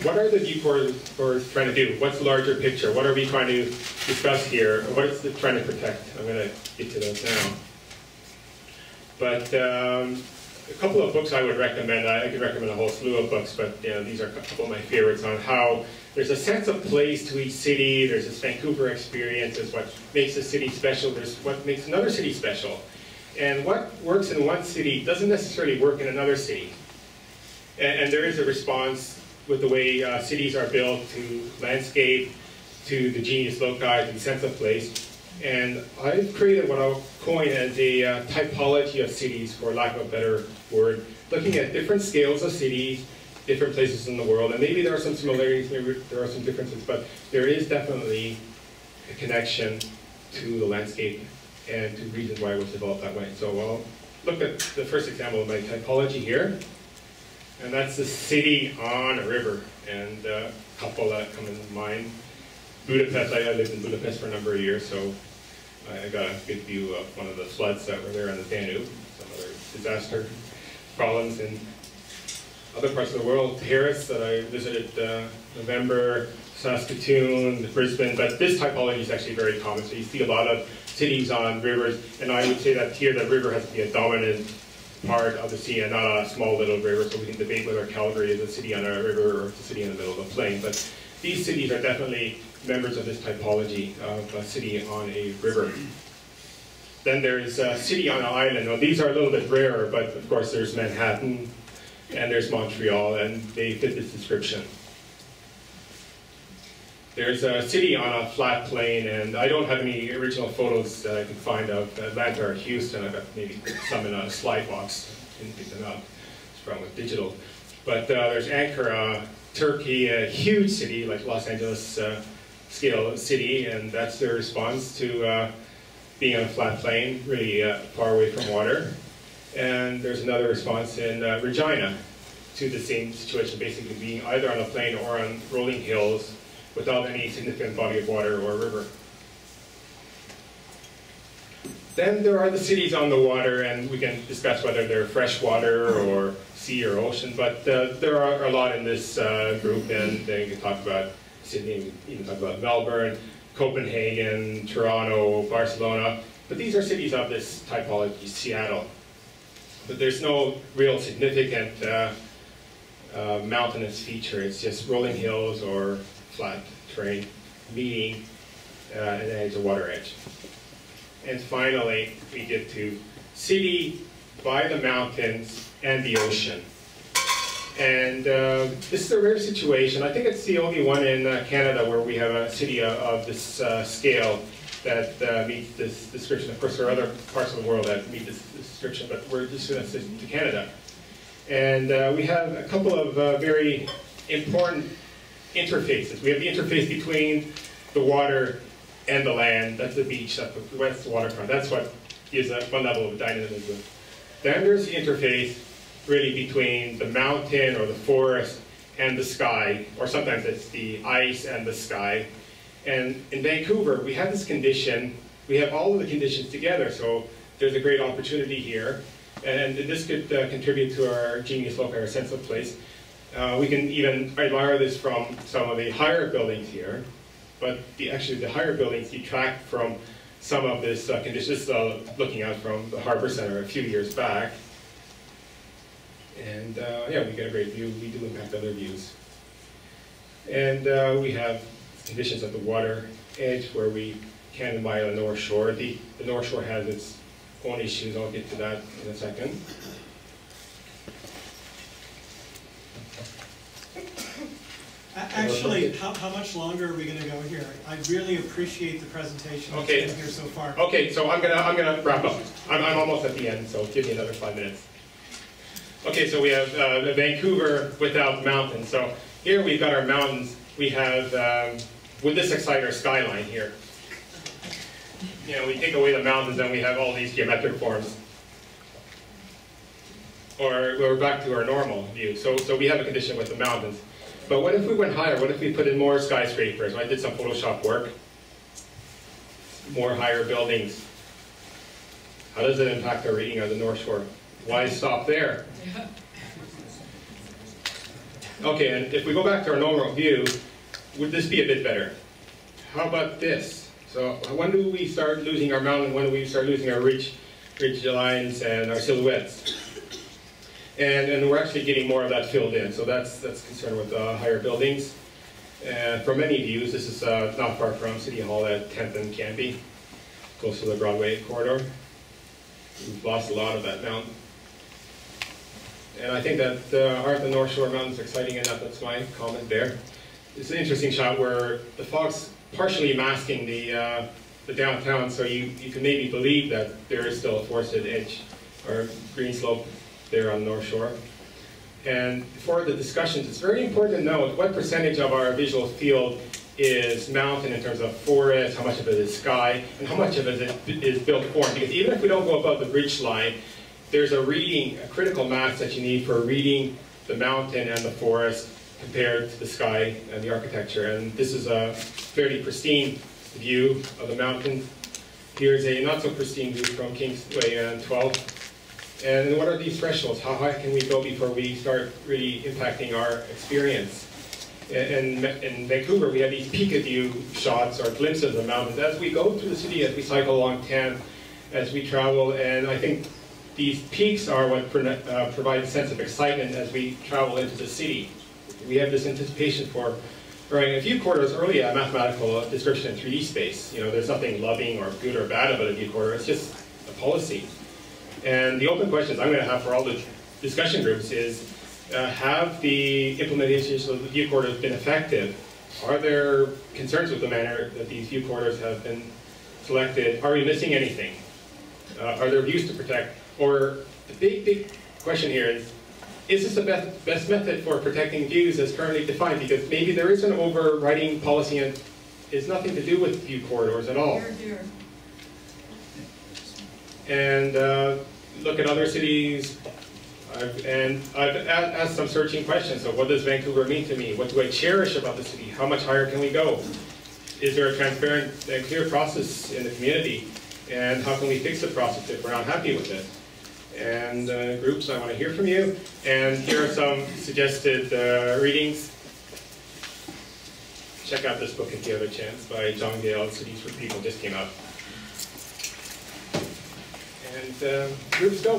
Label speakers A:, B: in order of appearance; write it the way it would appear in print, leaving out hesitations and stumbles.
A: What are the viewports trying to do? What's the larger picture? What are we trying to discuss here? What is it trying to protect? I'm going to get to those now. But a couple of books I would recommend. I could recommend a whole slew of books, but these are a couple of my favorites on how there's a sense of place to each city. There's this Vancouver experience. There's what makes a city special. There's what makes another city special. And what works in one city doesn't necessarily work in another city. And there is a response with the way cities are built to landscape, to the genius loci, to the sense of place. And I've created what I'll coin as a typology of cities, for lack of a better word, looking at different scales of cities, different places in the world. And maybe there are some similarities, maybe there are some differences, but there is definitely a connection to the landscape and to reasons why it was developed that way. So I'll look at the first example of my typology here. And that's the city on a river, and a couple that come into mind. Budapest, I lived in Budapest for a number of years, so I got a good view of one of the floods that were there on the Danube, some other disaster problems in other parts of the world. Paris, that I visited November, Saskatoon, Brisbane, but this typology is actually very common. So you see a lot of cities on rivers, and I would say that here the river has to be a dominant part of the sea and not a small little river, so we can debate whether Calgary is a city on a river or it's a city in the middle of a plain. But these cities are definitely members of this typology of a city on a river. Then there's a city on an island. Now, these are a little bit rarer, but of course there's Manhattan and there's Montreal, and they fit this description. There's a city on a flat plain, and I don't have any original photos that I can find of Atlanta or Houston. I've got maybe some in a slide box. Didn't pick them up. It's probably with digital. But there's Ankara, Turkey, a huge city like Los Angeles scale city, and that's their response to being on a flat plain, really far away from water. And there's another response in Regina to the same situation, basically being either on a plain or on rolling hills, without any significant body of water or river. Then there are the cities on the water, and we can discuss whether they're freshwater or sea or ocean, but there are a lot in this group, and then you can talk about Sydney, you can talk about Melbourne, Copenhagen, Toronto, Barcelona, but these are cities of this typology, Seattle. But there's no real significant mountainous feature. It's just rolling hills or flat terrain meeting an edge, a water edge. And finally, we get to city by the mountains and the ocean. And this is a rare situation. I think it's the only one in Canada where we have a city of this scale that meets this description. Of course, there are other parts of the world that meet this description, but we're just going to stick to Canada. And we have a couple of very important interfaces. We have the interface between the water and the land. That's the beach, that's the waterfront. That's what gives one level of dynamism. Then there's the interface really between the mountain or the forest and the sky, or sometimes it's the ice and the sky. And in Vancouver, we have this condition, we have all of the conditions together, so there's a great opportunity here. And this could contribute to our genius loci, our sense of place. We can even admire this from some of the higher buildings here, but actually the higher buildings detract from some of this condition. This is looking out from the Harbour Centre a few years back. And yeah, we get a great view. We do impact other views. And we have conditions at the water edge where we can admire the North Shore. The North Shore has its own issues. I'll get to that in a second.
B: Actually, how much longer are we going to go here? I really appreciate the presentation that's been here so far.
A: Okay, so I'm gonna wrap up. I'm almost at the end, so give me another 5 minutes. Okay, so we have Vancouver without mountains. So here we've got our mountains. We have, would this excite our skyline here? You know, we take away the mountains and we have all these geometric forms. Or we're back to our normal view. So we have a condition with the mountains. But what if we went higher? What if we put in more skyscrapers? I did some Photoshop work. More higher buildings. How does it impact our reading of the North Shore? Why stop there? Okay, and if we go back to our normal view, would this be a bit better? How about this? So when do we start losing our mountain? When do we start losing our ridge lines and our silhouettes? And we're actually getting more of that filled in. So that's concerned with higher buildings. From many views, this is not far from City Hall at 10th and Canby, close to the Broadway corridor. We've lost a lot of that mountain. And I think that aren't the North Shore Mountains exciting enough? That's my comment there. It's an interesting shot where the fog's partially masking the downtown, so you can maybe believe that there is still a forested edge or green slope there on the North Shore. And for the discussions, it's very important to note what percentage of our visual field is mountain in terms of forest, how much of it is sky, and how much of it is built form. Because even if we don't go above the ridge line, there's a critical mass that you need for reading the mountain and the forest compared to the sky and the architecture. And this is a fairly pristine view of the mountain. Here's a not so pristine view from Kingsway and 12. And what are these thresholds? How high can we go before we start really impacting our experience? In Vancouver, we have these peak view shots or glimpses of the mountains as we go through the city, as we cycle along 10, as we travel. And I think these peaks are what provide a sense of excitement as we travel into the city. We have this anticipation for drawing a view corridor is early a mathematical description in 3D space. You know, there's nothing loving or good or bad about a view corridor. It's just a policy. And the open questions I'm going to have for all the discussion groups is, have the implementations of the view corridors been effective? Are there concerns with the manner that these view corridors have been selected? Are we missing anything? Are there views to protect? Or the big question here is this the best method for protecting views as currently defined? Because maybe there is an overriding policy and it's nothing to do with view corridors at all.
C: Here.
A: And look at other cities, and I've asked some searching questions. So what does Vancouver mean to me? What do I cherish about the city? How much higher can we go? Is there a transparent and clear process in the community? And how can we fix the process if we're not happy with it? And groups, I want to hear from you. And here are some suggested readings. Check out this book if you have a chance by John Gale, Cities for People, just came out. And groups go.